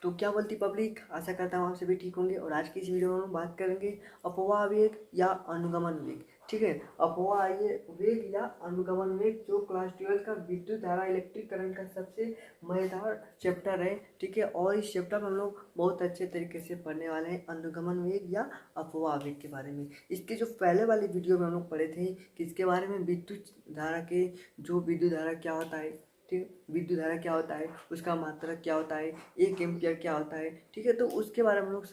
तो क्या बोलती पब्लिक, आशा करता हूँ आप सभी ठीक होंगे। और आज की इस वीडियो में हम बात करेंगे अपवाह वेग या अनुगमन वेग। ठीक है, अपवाह वेग या अनुगमन वेग जो क्लास 12 का विद्युत धारा इलेक्ट्रिक करंट का सबसे मजेदार चैप्टर है। ठीक है, और इस चैप्टर में हम लोग बहुत अच्छे तरीके से पढ़ने वाले हैं अनुगमन वेग या अपवाह वेग के बारे में। इसके जो पहले वाले वीडियो में हम लोग पढ़े थे कि इसके बारे में विद्युत धारा के जो विद्युत धारा क्या होता है, ठीक, विद्युत धारा क्या होता है, उसका मात्रक क्या होता है, 1 एम्पियर क्या होता है। ठीक है, तो उसके बारे में हम लोग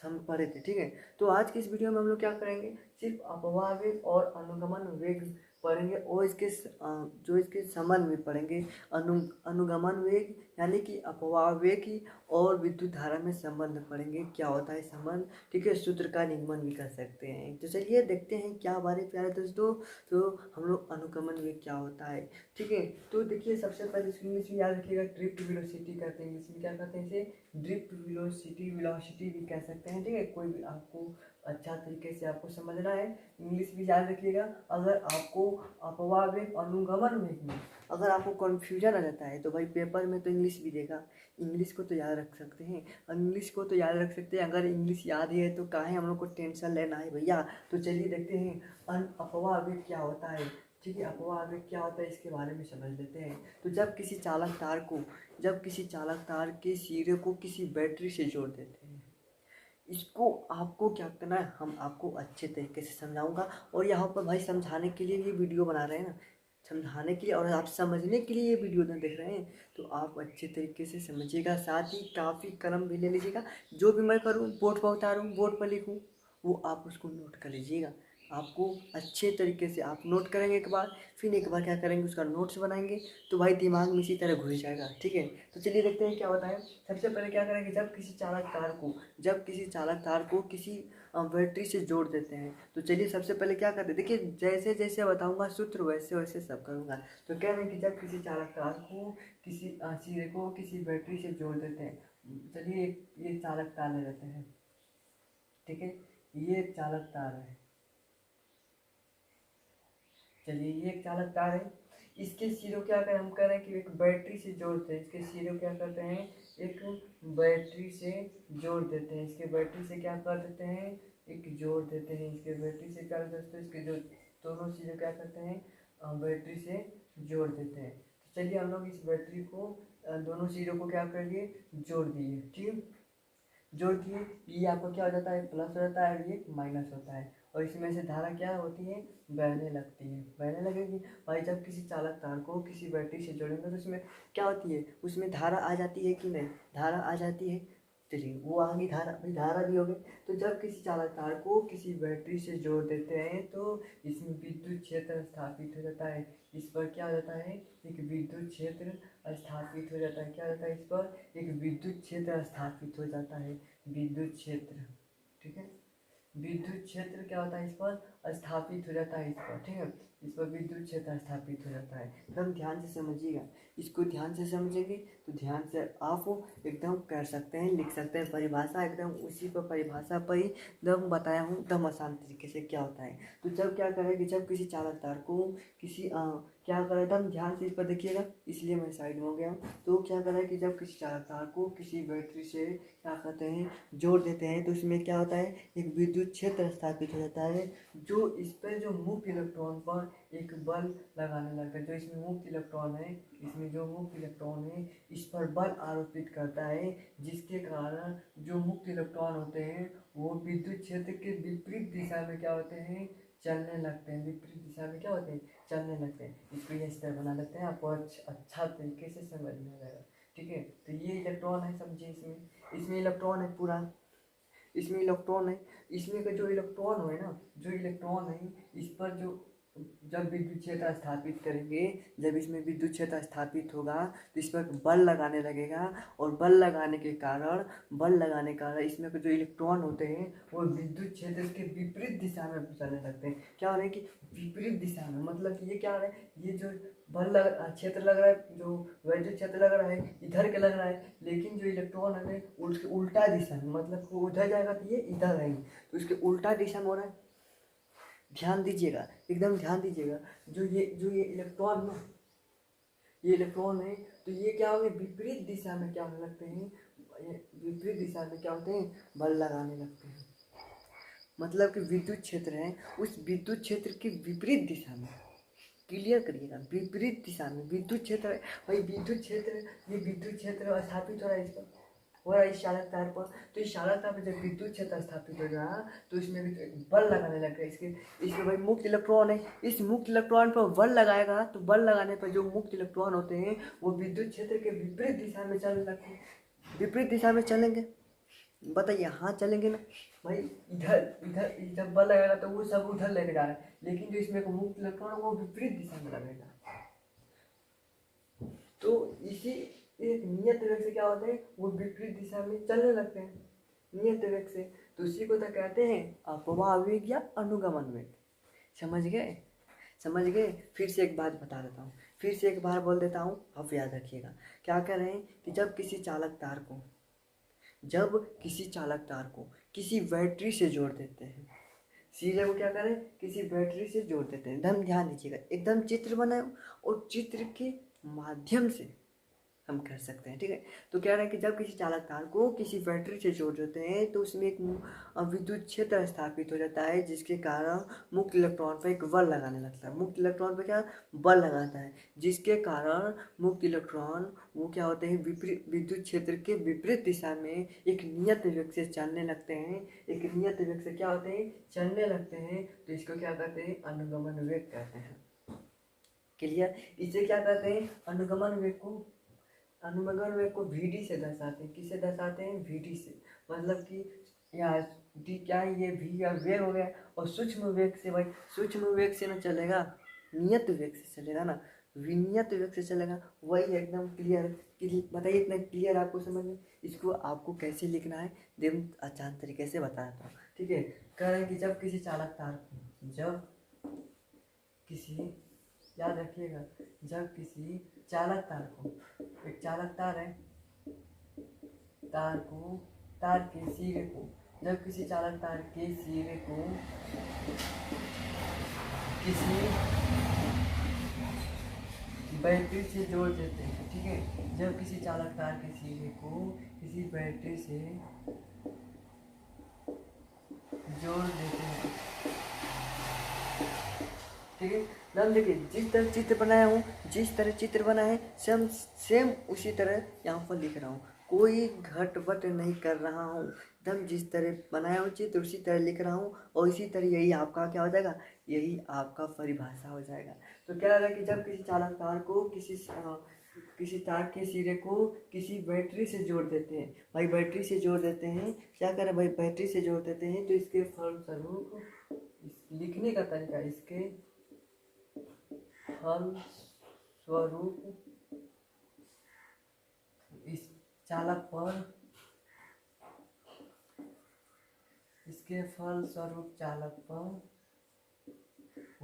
हम पढ़े थे। ठीक है, तो आज की इस वीडियो में हम लोग क्या करेंगे, सिर्फ अपवाह वेग और अनुगमन वेग पढ़ेंगे और इसके जो इसके संबंध में पढ़ेंगे। अनुगमन वेग यानी कि अपवाह वेग की और विद्युत धारा में संबंध पढ़ेंगे, क्या होता है संबंध। ठीक है, सूत्र का निगमन भी कर सकते हैं। तो चलिए देखते हैं क्या हमारे प्यारे दोस्तों, तो हम लोग अनुगमन वेग क्या होता है। ठीक है, तो देखिए सबसे पहले इंग्लिश में याद रखिएगा, ड्रिफ्ट वेलोसिटी कहते हैं। इंग्लिश में क्या कहते हैं, इसे ड्रिफ्ट वेलोसिटी, वेलोसिटी भी कह सकते हैं। ठीक है, कोई भी आपको अच्छा तरीके से आपको समझना है, इंग्लिश भी याद रखिएगा। अगर आपको अपवाह वेग अनुगमन वेग में अगर आपको कन्फ्यूजन आ जाता है तो भाई पेपर में तो इंग्लिश भी देगा, इंग्लिश को तो याद रख सकते हैं, इंग्लिश को तो याद रख सकते हैं। अगर इंग्लिश याद ही है तो काहे हम लोग को टेंशन लेना है भैया। तो चलिए देखते हैं अपवाह वेग क्या होता है। ठीक है, अपवाह वेग क्या होता है इसके बारे में समझ लेते हैं। तो जब किसी चालक तार के सिरे को किसी बैटरी से जोड़ देते हैं, इसको आपको क्या करना है, हम आपको अच्छे तरीके से समझाऊंगा। और यहाँ पर भाई समझाने के लिए ये वीडियो बना रहे हैं ना, समझाने के लिए और आप समझने के लिए ये वीडियो ना देख रहे हैं, तो आप अच्छे तरीके से समझिएगा। साथ ही काफ़ी कलम भी ले लीजिएगा, जो भी मैं करूँ बोर्ड पर उतारूँ, बोर्ड पर लिखूँ, वो आप उसको नोट कर लीजिएगा। आपको अच्छे तरीके से आप नोट करेंगे एक बार, फिर एक बार क्या करेंगे उसका नोट्स बनाएंगे, तो भाई दिमाग में इसी तरह घुस जाएगा। ठीक है, तो चलिए देखते हैं क्या होता है। सबसे पहले क्या करेंगे, जब किसी चालक तार को किसी बैटरी से जोड़ देते हैं, तो चलिए सबसे पहले क्या करते हैं, देखिए जैसे जैसे बताऊंगा सूत्र वैसे वैसे सब करूंगा। तो कह रहे हैं कि जब किसी चालक तार को किसी सिरे को किसी बैटरी से जोड़ देते हैं, चलिए ये चालक तार ले लेते हैं। ठीक है, ये एक चालक तार है, चलिए ये एक चालक तार है। इसके सिरों क्या करें, हम कह रहे हैं कि एक बैटरी से जोड़ते हैं, इसके सिरों क्या करते हैं, एक बैटरी से जोड़ देते हैं, इसके बैटरी से क्या कर देते हैं, एक जोड़ देते हैं, इसके बैटरी से क्या करते हैं, इसके जो दोनों सिरे क्या करते हैं बैटरी से जोड़ देते हैं। तो चलिए हम लोग इस बैटरी को दोनों सिरों को क्या कर लिए, जोड़ दिए। ठीक, जोड़ दिए, ये आपको क्या हो जाता है, प्लस हो जाता है और ये माइनस होता है, और इसमें से धारा क्या होती है, बहने लगती है, बहने लगेगी। भाई जब किसी चालक तार को किसी बैटरी से जोड़ेंगे तो उसमें क्या होती है, उसमें धारा आ जाती है कि नहीं, धारा आ जाती है। चलिए वो आ गई धारा, भाई धारा भी हो गई। तो जब किसी चालक तार को किसी बैटरी से जोड़ देते हैं तो इसमें विद्युत क्षेत्र स्थापित हो जाता है। इस पर क्या हो जाता है, एक विद्युत क्षेत्र स्थापित हो जाता है। क्या होता है, इस पर एक विद्युत क्षेत्र स्थापित हो जाता है, विद्युत क्षेत्र। ठीक है, विद्युत क्षेत्र क्या होता है, इस पर स्थापित हो जाता है, इस पर। ठीक है, इस पर विद्युत क्षेत्र स्थापित हो जाता है। एकदम ध्यान से समझिएगा, इसको ध्यान से समझेंगे तो ध्यान से आप एकदम कर सकते हैं, लिख सकते हैं परिभाषा, एकदम उसी पर परिभाषा पर ही एकदम बताया हूँ एकदम आसान तरीके से क्या होता है। तो जब क्या करें कि जब किसी चालक तार को किसी क्या करें, एकदम ध्यान से इस पर देखिएगा, इसलिए मैं साइड में हो गया हूँ। तो क्या करें कि जब किसी चालक तार को किसी बैटरी से क्या कहते हैं, जोड़ देते हैं, तो इसमें क्या होता है, एक विद्युत क्षेत्र स्थापित हो जाता है, जो इस पर जो मुख्य इलेक्ट्रॉन पर एक बल लगाने लगता है। जो इसमें मुक्त इलेक्ट्रॉन है, इसमें जो मुक्त इलेक्ट्रॉन है इस पर बल आरोपित करता है, जिसके कारण जो मुक्त इलेक्ट्रॉन होते हैं वो विद्युत क्षेत्र के विपरीत दिशा में क्या होते हैं, चलने लगते हैं, विपरीत दिशा में क्या होते हैं, चलने लगते हैं। इसको ये इस तरह बना लेते हैं, आपको अच्छा तरीके से समझ में आ जाएगा। ठीक है, तो ये इलेक्ट्रॉन है, समझिए इसमें इलेक्ट्रॉन है पूरा, इसमें इलेक्ट्रॉन है, इसमें का जो इलेक्ट्रॉन है ना, जो इलेक्ट्रॉन है इस पर जो जब विद्युत क्षेत्र स्थापित करेंगे, जब इसमें विद्युत क्षेत्र स्थापित होगा तो इस पर बल लगाने लगेगा, और बल लगाने के कारण इसमें के जो इलेक्ट्रॉन होते हैं वो विद्युत क्षेत्र के विपरीत दिशा में चलने लगते हैं। क्या हो रहा है कि विपरीत दिशा में, मतलब कि ये क्या हो रहा है, ये जो क्षेत्र लग रहा है, जो वैद्युत क्षेत्र लग रहा है इधर के लग रहा है, लेकिन जो इलेक्ट्रॉन है उसके उल्टा दिशा में, मतलब वो उधर जाएगा तो ये इधर रहेंगे, तो इसके उल्टा दिशा में हो रहा है। ध्यान दीजिएगा, एकदम ध्यान दीजिएगा। जो ये इलेक्ट्रॉन ये इलेक्ट्रॉन है, तो ये क्या होंगे, विपरीत दिशा में क्या होने लगते हैं, विपरीत दिशा में क्या होते हैं, बल लगाने लगते हैं। मतलब कि विद्युत क्षेत्र है, उस विद्युत क्षेत्र के विपरीत दिशा में, क्लियर करिएगा, विपरीत दिशा में विद्युत क्षेत्र है भाई, विद्युत क्षेत्र, ये विद्युत क्षेत्र स्थापित हो रहा है इस पर, हो रहा है इस चालक तार पर। तो इस चालक तार पर जब विद्युत क्षेत्र स्थापित हो रहा तो इसमें भी तो बल लगाने लग गया। इसके भाई मुक्त इलेक्ट्रॉन है, इस मुक्त इलेक्ट्रॉन पर बल लगाएगा तो बल लगाने पर जो मुक्त इलेक्ट्रॉन होते हैं वो विद्युत क्षेत्र के विपरीत दिशा में चलने लगते हैं। विपरीत दिशा में चलेंगे, बताइए, हाँ चलेंगे ना भाई। इधर इधर जब बल लगेगा तो वो सब उधर लेके जा रहा है, लेकिन जो इसमें मुक्त इलेक्ट्रॉन वो विपरीत दिशा में लगेगा। तो इसी एक नियत वेग से क्या होता है, वो विपरीत दिशा में चलने लगते हैं नियत वेग से। तो उसी को तो कहते हैं अपवाह वेग या अनुगमन वेग। समझ गए, समझ गए। फिर से एक बात बता देता हूँ, फिर से एक बार बोल देता हूँ, आप याद रखिएगा। क्या कह रहे हैं कि जब किसी चालक तार को किसी बैटरी से जोड़ देते हैं, सीधे को क्या करें, किसी बैटरी से जोड़ देते हैं। एकदम ध्यान दीजिएगा, एकदम चित्र बनाए और चित्र के माध्यम से हम कर सकते हैं, ठीक है। तो कह रहे हैं कि जब किसी चालक तार को किसी बैटरी से जोड़ देते हैं तो उसमें एक विद्युत क्षेत्र स्थापित हो जाता है, जिसके कारण मुक्त इलेक्ट्रॉन पर एक बल लगाने लगता है। मुक्त इलेक्ट्रॉन पर क्या बल लगाता है, जिसके कारण मुक्त इलेक्ट्रॉन वो क्या होते हैं, विपरीत विद्युत क्षेत्र के विपरीत दिशा में एक नियत वेग से चलने लगते हैं। एक नियत वेग से क्या होते हैं, चलने लगते हैं। तो इसको क्या कहते हैं, अनुगमन वेग कहते हैं। क्लियर। इसे क्या कहते हैं, अनुगमन वेग को VD से दर्शाते हैं। किससे दर्शाते हैं, VD से। मतलब कि यहाँ डी क्या है, ये V या वेग हो गया। और सूक्ष्म वेग से भाई, सूक्ष्म वेग से ना चलेगा, नियत वेग से चलेगा ना, विनियत वेग से चलेगा। वही एकदम क्लियर। बताइए, इतना क्लियर आपको समझ में। इसको आपको कैसे लिखना है, देव आसान तरीके से बताता हूँ, ठीक है। कह रहे हैं कि जब किसी चालक तार को, जब किसी, याद रखिएगा, जब किसी चालक तार को, एक चालक तार है, तार के सिरे को, जब किसी चालक तार के सिरे को किसी बैटरी से जोड़ देते हैं, ठीक है। जब किसी चालक तार के सिरे को किसी बैटरी से जोड़ देते हैं, ठीक है। नाम देखिए, जिस तरह चित्र बनाया हूँ, जिस तरह चित्र बना है सेम उसी तरह यहाँ पर लिख रहा हूँ। कोई घटवट नहीं कर रहा हूँ, एकदम जिस तरह बनाया हूँ चित्र उसी तरह लिख रहा हूँ। और इसी तरह यही आपका क्या हो जाएगा, यही आपका परिभाषा हो जाएगा। तो क्या है कि जब किसी चालक तार को किसी तार के सिरे को किसी बैटरी से जोड़ देते हैं, भाई बैटरी से जोड़ देते हैं, क्या करें भाई, बैटरी से जोड़ देते हैं। तो इसके फलस्वरूप लिखने का तरीका, इसके फलस्वरूप इस चालक पर, इसके फलस्वरूप चालक पर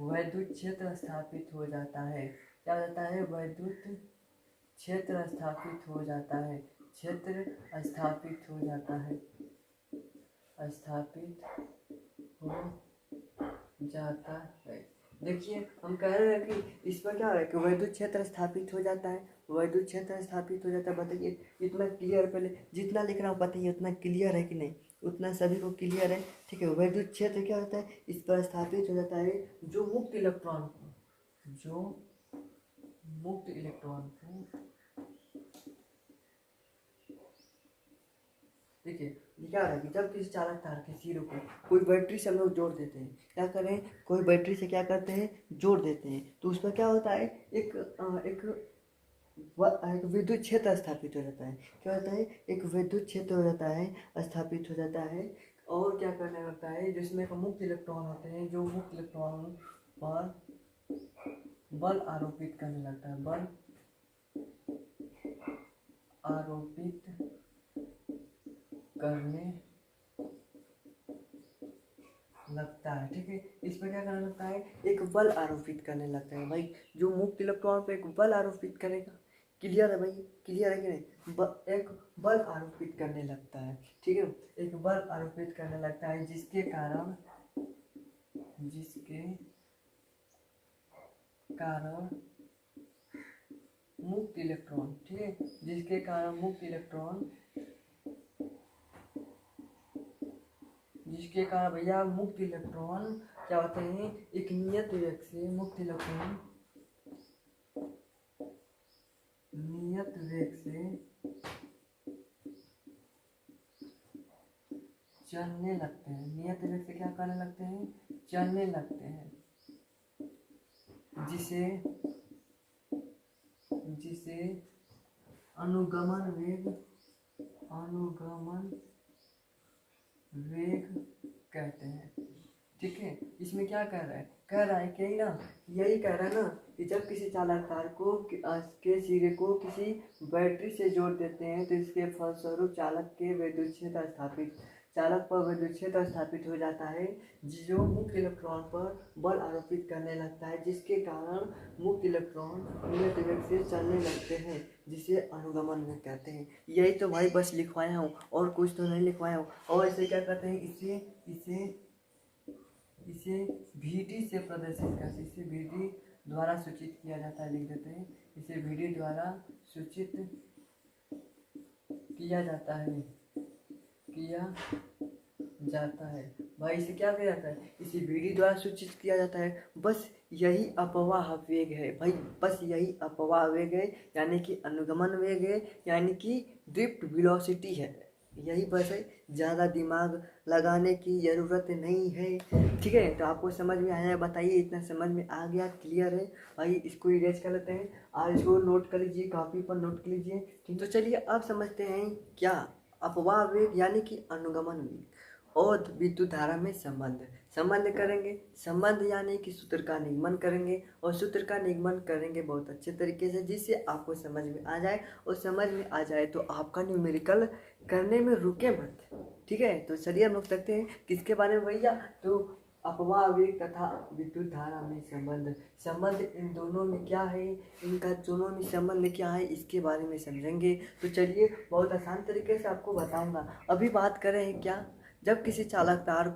वैद्युत क्षेत्र स्थापित हो जाता है। क्या हो जाता है, वैद्युत क्षेत्र स्थापित हो जाता है। क्षेत्र स्थापित हो जाता है, स्थापित हो जाता है। देखिए, हम कह रहे हैं कि इस पर क्या है कि वैद्युत क्षेत्र स्थापित हो जाता है, वैद्युत क्षेत्र स्थापित हो जाता है। बताइए, इतना क्लियर, पहले जितना लिख रहा हूँ बताइए उतना क्लियर है कि नहीं, उतना सभी को क्लियर है, ठीक है। वैद्युत क्षेत्र क्या होता है, इस पर स्थापित हो जाता है जो मुक्त इलेक्ट्रॉन को, देखिए क्या है कि जब किसी चालक तार के सिरों को कोई बैटरी से हम लोग जोड़ देते हैं, क्या करें, कोई बैटरी से क्या करते हैं, जोड़ देते हैं। तो उसमें क्या होता है, एक विद्युत क्षेत्र स्थापित हो जाता है। क्या होता है, एक विद्युत क्षेत्र हो जाता है, स्थापित हो जाता है। और क्या करने लगता है, जिसमें मुक्त इलेक्ट्रॉन होते हैं, जो मुक्त इलेक्ट्रॉन पर बल आरोपित करने लगता है, बल आरोपित करने लगता है, ठीक है। इस पर क्या करने लगता है, एक बल आरोपित करने लगता है। भाई जो मुक्त इलेक्ट्रॉन पे एक बल आरोपित करेगा, क्लियर है भाई, क्लियर है कि नहीं। एक बल आरोपित करने लगता है, ठीक है, एक बल आरोपित करने लगता है, जिसके कारण मुक्त इलेक्ट्रॉन, ठीक है, जिसके कारण मुक्त इलेक्ट्रॉन जिसके कारण भैया मुक्त इलेक्ट्रॉन क्या होते हैं, एक नियत वेग से मुक्त इलेक्ट्रॉन नियत वेग से चलने लगते हैं। नियत वेग से क्या करने लगते हैं, चलने लगते हैं, जिसे जिसे अनुगमन वेग कहते हैं। ठीक है, इसमें क्या कह रहा है कि ना, यही कह रहा है ना कि जब किसी चालक तार को के सिरे को किसी बैटरी से जोड़ देते हैं तो इसके फलस्वरूप चालक पर विद्युत क्षेत्र स्थापित हो जाता है, जो मुक्त इलेक्ट्रॉन पर बल आरोपित करने लगता है, जिसके कारण मुक्त इलेक्ट्रॉन नियत वेग से चलने लगते हैं, जिसे अनुगमन वेग कहते हैं। यही तो भाई बस लिखवाया हूँ, और कुछ तो नहीं लिखवाया हूँ। और इसे क्या कहते हैं, इसे VD से प्रदर्शित करते, इसे VD द्वारा सूचित किया जाता है, लिख देते हैं, इसे VD द्वारा सूचित किया जाता है भाई। इसे क्या किया जाता है, इसे VD द्वारा सूचित किया जाता है। बस यही अपवाह वेग है भाई, बस यही अपवाह वेग है, यानी कि अनुगमन वेग है, यानी कि ड्रिफ्ट वेलोसिटी है। यही बस है, ज़्यादा दिमाग लगाने की ज़रूरत नहीं है। ठीक है, तो आपको समझ में आया, बताइए, इतना समझ में आ गया, क्लियर है भाई। इसको इरेज कर लेते हैं, आज इसको नोट कर लीजिए, कॉपी पर नोट कर लीजिए। ठीक, तो चलिए अब समझते हैं क्या अपवाह वेग यानी कि अनुगमन वेग और विद्युत धारा में संबंध करेंगे। संबंध यानी कि सूत्र का निगमन करेंगे, और सूत्र का निगमन करेंगे बहुत अच्छे तरीके से, जिससे आपको समझ में आ जाए, और समझ में आ जाए तो आपका न्यूमेरिकल करने में रुके मत। ठीक है, तो चलिए हम लोग सकते हैं किसके बारे में भैया, तो अपवाह वेग तथा विद्युत धारा में संबंध इन दोनों में क्या है, इनका दोनों में संबंध क्या है, इसके बारे में समझेंगे। तो चलिए बहुत आसान तरीके से आपको बताऊंगा। अभी बात करें क्या, जब किसी चालक तार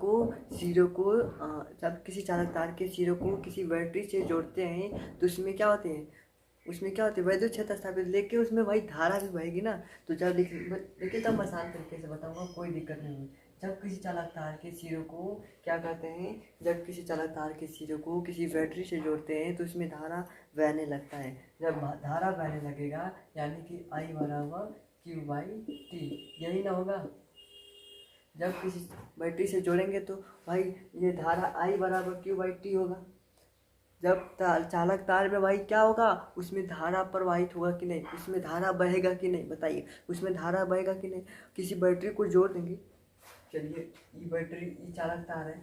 के सिरों को किसी बैटरी से जोड़ते हैं तो उसमें क्या होते हैं, विद्युत क्षेत्र स्थापित, लेके उसमें भाई धारा भी बहेगी ना। तो जब देखिए तब आसान तरीके से बताऊंगा, कोई दिक्कत नहीं है। जब किसी चालक तार के सिरों को क्या कहते हैं, जब किसी चालक तार के सिरों को किसी बैटरी से जोड़ते हैं तो उसमें धारा बहने लगता है। जब धारा बहने लगेगा यानी कि I बराबर Q/T, यही ना होगा। जब किसी बैटरी से जोड़ेंगे तो भाई ये धारा I बराबर Q/T होगा। जब चालक तार में भाई क्या होगा, उसमें धारा प्रवाहित होगा कि नहीं, उसमें धारा बहेगा कि नहीं, बताइए, उसमें धारा बहेगा कि नहीं। किसी बैटरी को जोड़ देंगे, चलिए ये चालक तार है,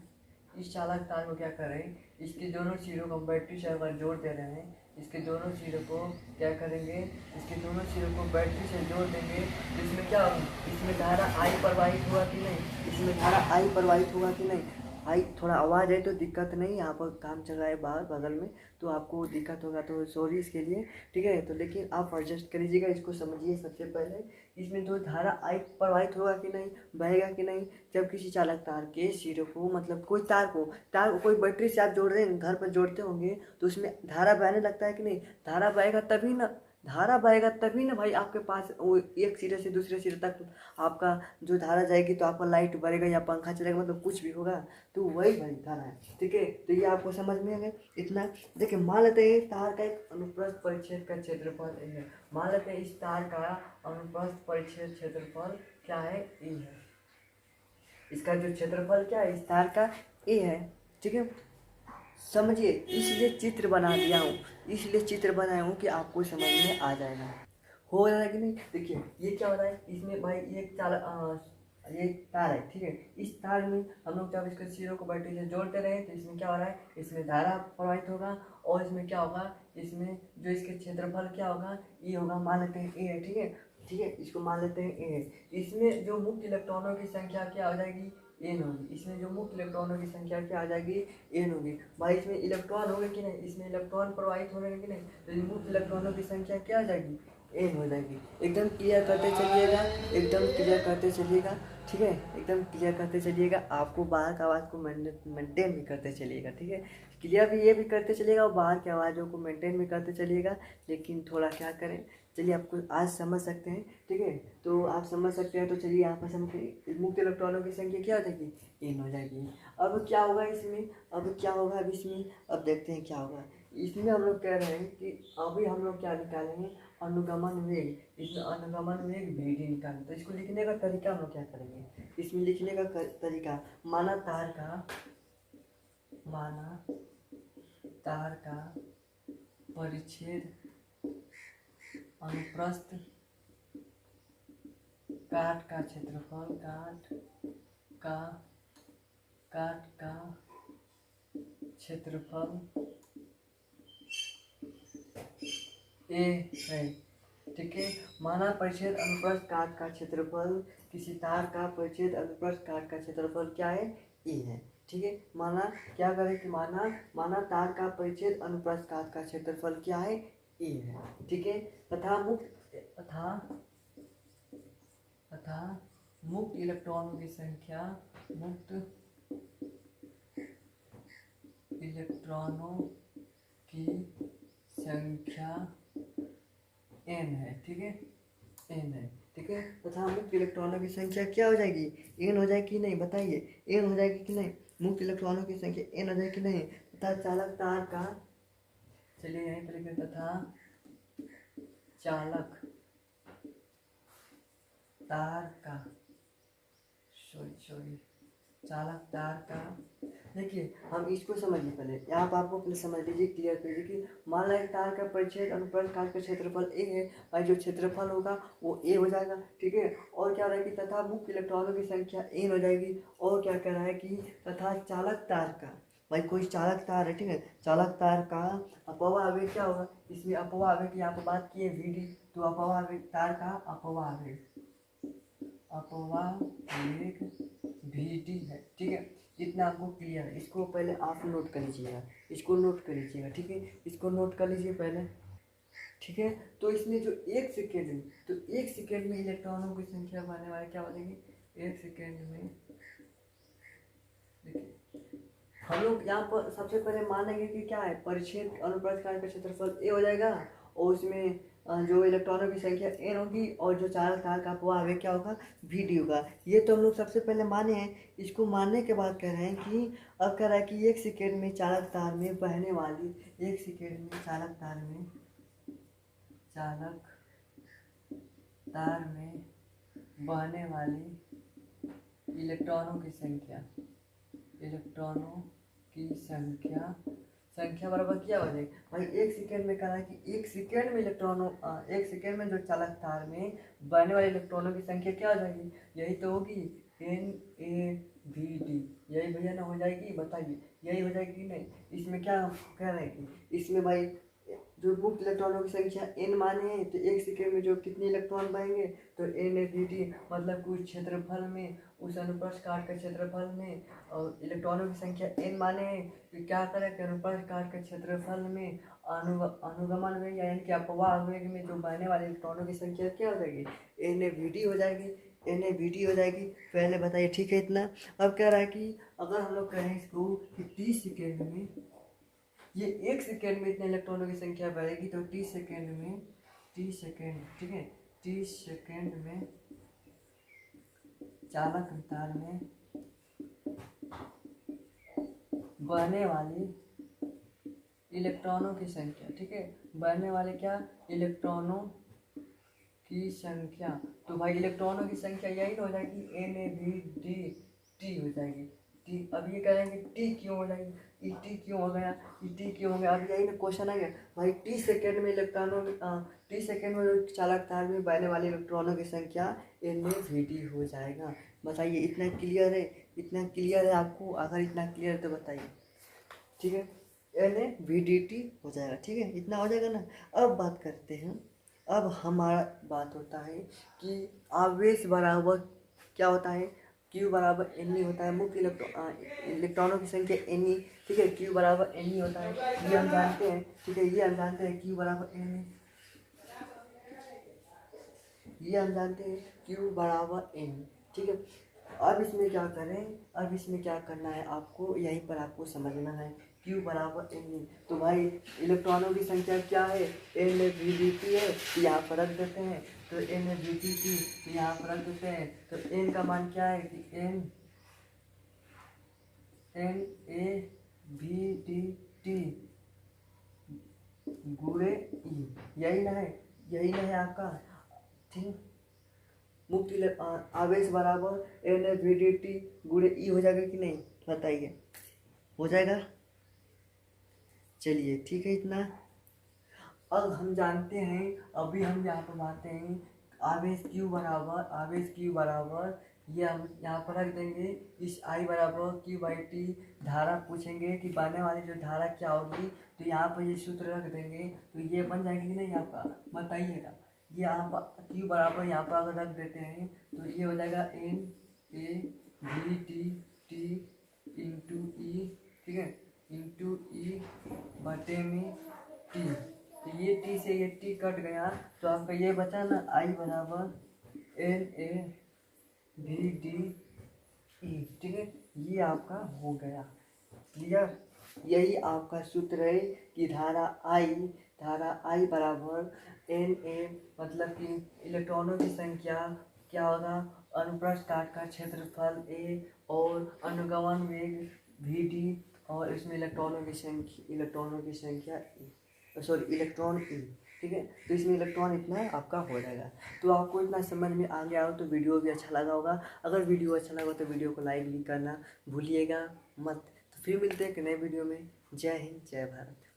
इस चालक तार को क्या कर रहे हैं, इसके दोनों सिरों को बैटरी से अगर जोड़ दे रहे हैं, इसके दोनों सिरों को क्या करेंगे, इसके दोनों सिरों को बैटरी से जोड़ देंगे तो इसमें क्या होगा, इसमें धारा I प्रवाहित होगा कि नहीं, इसमें धारा I प्रवाहित होगा कि नहीं। भाई थोड़ा आवाज़ है तो दिक्कत नहीं, यहाँ पर काम चल रहा है बाहर बगल में, तो आपको दिक्कत होगा तो सॉरी इसके लिए। ठीक है, तो लेकिन आप एडजस्ट कर लीजिएगा, इसको समझिए। सबसे पहले इसमें तो धारा I प्रवाहित होगा कि नहीं, बहेगा कि नहीं। जब किसी चालक तार के सिरे को, मतलब कोई तार को कोई बैटरी से आप जोड़ रहे हैं, घर पर जोड़ते होंगे तो उसमें धारा बहने लगता है कि नहीं, धारा बहेगा तभी ना भाई आपके पास वो एक सिरे से दूसरे सिरे तक आपका जो धारा जाएगी तो आपका लाइट बढ़ेगा या पंखा चलेगा, मतलब कुछ भी होगा, तो वही भाई धारा है। ठीक है, तो ये आपको समझ में आ गया इतना। देखिए मान लेते हैं तार का एक अनुप्रस्थ परिच्छेद का क्षेत्रफल ए है। मान लेते हैं इस तार का अनुप्रस्थ परिच्छेद क्षेत्रफल क्या है, ए है। इसका जो क्षेत्रफल क्या है इस तार का, ए है। ठीक है, समझिए, इसलिए चित्र बना दिया हूँ कि आपको समझ में आ जाएगा, हो रहा है कि नहीं। देखिए ये क्या हो रहा है, इसमें भाई ये तार है। ठीक है, इस तार में हम लोग जब इसके सिरों को बैटरी से जोड़ते रहे तो इसमें क्या हो रहा है, इसमें धारा प्रवाहित होगा, और इसमें क्या होगा, इसमें जो इसके क्षेत्रफल क्या होगा, ये होगा, मान लेते हैं ए है। ठीक है, इसको मान लेते हैं ए है। इसमें जो मुक्त इलेक्ट्रॉनों की संख्या क्या हो जाएगी, एन होगी। इसमें जो मुक्त इलेक्ट्रॉनों की संख्या क्या आ जाएगी, एन होगी। भाई इसमें इलेक्ट्रॉन होंगे कि नहीं, इसमें इलेक्ट्रॉन प्रवाहित होंगे कि नहीं, तो मुक्त इलेक्ट्रॉनों की संख्या क्या आ जाएगी, एन हो जाएगी। एकदम क्लियर करते चलिएगा, ठीक है, एकदम क्लियर करते चलिएगा। आपको बाहर की आवाज़ को मेंटेन भी करते चलिएगा। ठीक है, क्लियर भी ये भी करते चलिएगा और बाहर की आवाज़ों को मेंटेन भी करते चलिएगा। लेकिन थोड़ा क्या करें, चलिए आपको आज समझ सकते हैं, ठीक है। तो आप समझ सकते हैं, तो चलिए यहाँ पर समझते मुक्त इलेक्ट्रॉनों की संख्या क्या हो जाएगी, n हो जाएगी। अब क्या होगा इसमें, अब क्या होगा अब इसमें, अब देखते हैं क्या होगा इसमें। हम लोग कह रहे हैं कि अभी हम लोग क्या निकालेंगे, अनुगमन वेग। इसमें अनुगमन वेग vd निकालें, तो इसको लिखने का तरीका हम लोग क्या करेंगे, इसमें लिखने का तरीका, माना तार का परिच्छेद अनुप्रस्थ काट का क्षेत्रफल, काट का क्षेत्रफल ए है, ठीक है। माना परिच्छेद अनुप्रस्थ काट का क्षेत्रफल, किसी तार का परिच्छेद अनुप्रस्थ काट का क्षेत्रफल क्या है, ए है, ठीक है। माना क्या करें कि माना तार का परिच्छेद अनुप्रस्थ काट का क्षेत्रफल क्या है, ए है, ठीक है। तथा मुक्त इलेक्ट्रॉनों की संख्या, मुक्त इलेक्ट्रॉनों की संख्या n है, ठीक है, n है, ठीक है। तथा मुक्त इलेक्ट्रॉनों की संख्या क्या हो जाएगी, n हो जाएगी कि नहीं, बताइए, n हो जाएगी कि नहीं, मुक्त इलेक्ट्रॉनों की संख्या n हो जाएगी कि नहीं। तथा चालक तार का, चलिए यहीं पर लिखें, तथा चालक तार का, देखिए हम इसको समझिए पहले, यहाँ पर आपको पहले समझ लीजिए, क्लियर कर लीजिए कि मान लीजिए तार का परिच्छेद अनुप्रस्थ काट का क्षेत्रफल ए है, और जो क्षेत्रफल होगा वो ए हो जाएगा, ठीक है। और क्या रहेगी, तथा मुक्त इलेक्ट्रॉनों की संख्या एन हो जाएगी। और क्या कह रहा है कि तथा चालक तार का, भाई कोई चालक तार है, ठीक है, चालक तार का अपवाह आवेग क्या होगा, इसमें अपवाह आवेग की यहाँ पर बात की है vd, तो अपवाह आवेग, तार का अपवाह आवेग vd है, ठीक है। इतना आपको क्लियर है, इसको पहले आप नोट कर लीजिएगा, इसको नोट कर लीजिएगा, ठीक है, इसको नोट कर लीजिए पहले, ठीक है। तो इसमें जो एक सेकेंड में, तो एक सेकेंड में इलेक्ट्रॉनों की संख्या बढ़ने वाली क्या हो जाएगी, एक सेकेंड में, देखिए हम लोग यहाँ पर सबसे पहले मानेंगे कि क्या है, परिच्छेद अनुप्रस्थ काट का क्षेत्रफल ए हो जाएगा, और उसमें जो इलेक्ट्रॉनों की संख्या n होगी, और जो चालक तार का अपवाह आवेग क्या होगा, vd होगा। ये तो हम लोग सबसे पहले माने हैं। इसको मानने के बाद कह रहे हैं कि अब कह रहा है कि एक सेकेंड में चालक तार में बहने वाली, एक सेकेंड में चालक तार में बहने वाली इलेक्ट्रॉनों की संख्या बराबर क्या हो जाएगी, भाई एक सेकेंड में कह रहा है कि एक सेकेंड में जो चालक तार में बहने वाले इलेक्ट्रॉनों की संख्या क्या हो जाएगी, यही तो होगी NaVd, यही भैया ना हो जाएगी, बताइए यही हो जाएगी कि नहीं। इसमें क्या कह रहे हैं कि इसमें भाई जो मुक्त इलेक्ट्रॉनों की संख्या n माने हैं, तो एक सेकेंड में जो कितने इलेक्ट्रॉन बहेंगे, तो NaVd, मतलब कुछ क्षेत्रफल में, उस अनुप्रस्थ काट के क्षेत्रफल में, और इलेक्ट्रॉनों की संख्या n माने हैं, तो क्या करें कि अनुप्रस्थ काट के क्षेत्रफल में अनुगमन वेग यानी कि अपवाह वेग में जो बहने वाले इलेक्ट्रॉनों की संख्या क्या हो जाएगी, NaVd हो जाएगी, NaVd हो जाएगी। पहले बताइए, ठीक है इतना। अब कह रहा है कि अगर हम लोग कहें इसको कि 30 सेकेंड में, ये एक सेकेंड में इतने इलेक्ट्रॉनों की संख्या बढ़ेगी, तो 30 सेकेंड, ठीक है, 30 सेकेंड में चालक तार में बहने वाली इलेक्ट्रॉनों की संख्या, ठीक है, बहने वाले क्या, इलेक्ट्रॉनों की संख्या, तो भाई इलेक्ट्रॉनों की संख्या यही हो जाएगी, NaVd हो जाएगी, टी। अब ये कहेंगे टी क्यों हो जाएगी, ई टी क्यों हो गया, अब यही ना क्वेश्चन आ गया भाई, 30 सेकेंड में 30 सेकेंड में जो चालक तार में बहने वाले इलेक्ट्रॉनों की संख्या NaVd हो जाएगा। बताइए इतना क्लियर है आपको, अगर इतना क्लियर है तो बताइए, ठीक है, NaVdt हो जाएगा, ठीक है, इतना हो जाएगा ना। अब बात करते हैं, अब हमारा बात होता है कि आवेश बराबर क्या होता है, Q बराबर Ne होता है, मुक्त इलेक्ट्रॉनों की संख्या Ne, ठीक है, Q बराबर Ne होता है, ये हम जानते हैं, ठीक है, ये हम जानते हैं Q बराबर Ne, ये हम जानते हैं Q बराबर N, ठीक है। अब इसमें क्या करें, अब इसमें क्या करना है आपको, यहीं पर आपको समझना है। Q बराबर n, तो भाई इलेक्ट्रॉनों की संख्या क्या है, n v dt है, तो यहाँ पर रख देते हैं। तो n v dt, तो यहाँ पर रख देते हैं। तो n का मान क्या है कि n a v dt गुणे e, यही ना है, यही ना है आपका, ठीक। मुक्त आवेश बराबर एन वी डी टी गुणे ई हो जाएगा कि नहीं, बताइए, हो जाएगा। चलिए ठीक है इतना। अब हम जानते हैं, अभी हम यहाँ पर बातें हैं, आवेश Q बराबर ये हम यहाँ पर रख देंगे। इस I बराबर Q/T, धारा पूछेंगे कि बहने वाली जो धारा क्या होगी, तो यहाँ पर ये सूत्र रख देंगे, तो ये बन जाएगी कि नहीं आपका, बताइएगा। ये आप Q बराबर यहाँ पर अगर रख देते हैं तो ये हो जाएगा N A V T into E, ठीक है, इंटू ई बटे में टी। तो ये टी से ये टी कट गया, तो आपका ये बचा ना, आई बराबर N A V D E, ठीक है, ये आपका हो गया क्लियर। यही आपका सूत्र है कि धारा आई बराबर एन ए, मतलब कि इलेक्ट्रॉनों की संख्या क्या होगा, अनुप्रस्थ काट का क्षेत्रफल ए और अनुगमन वेग वी डी, और इसमें इलेक्ट्रॉनों की संख्या सॉरी इलेक्ट्रॉन ई, ठीक है। तो इसमें इलेक्ट्रॉन इतना आपका हो जाएगा। तो आपको इतना समझ में आ गया हो तो वीडियो भी अच्छा लगा होगा। अगर वीडियो अच्छा लगा तो वीडियो को लाइक भी करना भूलिएगा मत। तो फिर मिलते हैं एक नए वीडियो में। जय हिंद, जय भारत।